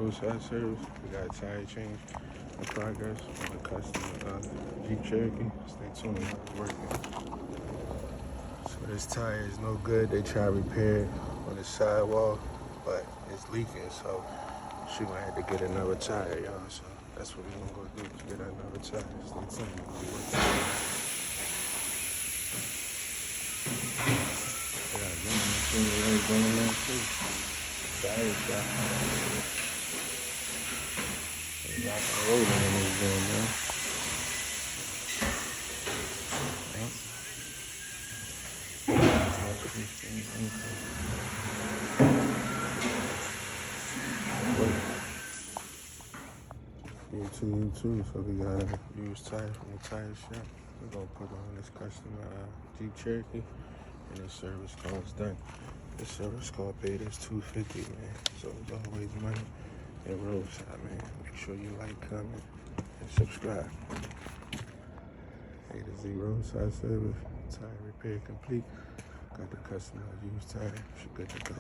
Roadside service. We got a tire change in progress on the customer Jeep Cherokee. Stay tuned, it's working. So this tire is no good. They try to repair it on the sidewall, but it's leaking, so she gonna have to get another tire, y'all. So that's what we gonna go do, get another tire. Stay tuned. Going on too. Tires got rock and roll on this going, man. You too. So we got a used tire from the tire shop. We're gonna put on this customer Jeep Cherokee, and this service call is done. This service call paid us $250, man. So it's always money at Roadside, man. Make sure you like, comment, and subscribe. A to Z Roadside service, tire repair complete. Got the customer used tire. She's good to go.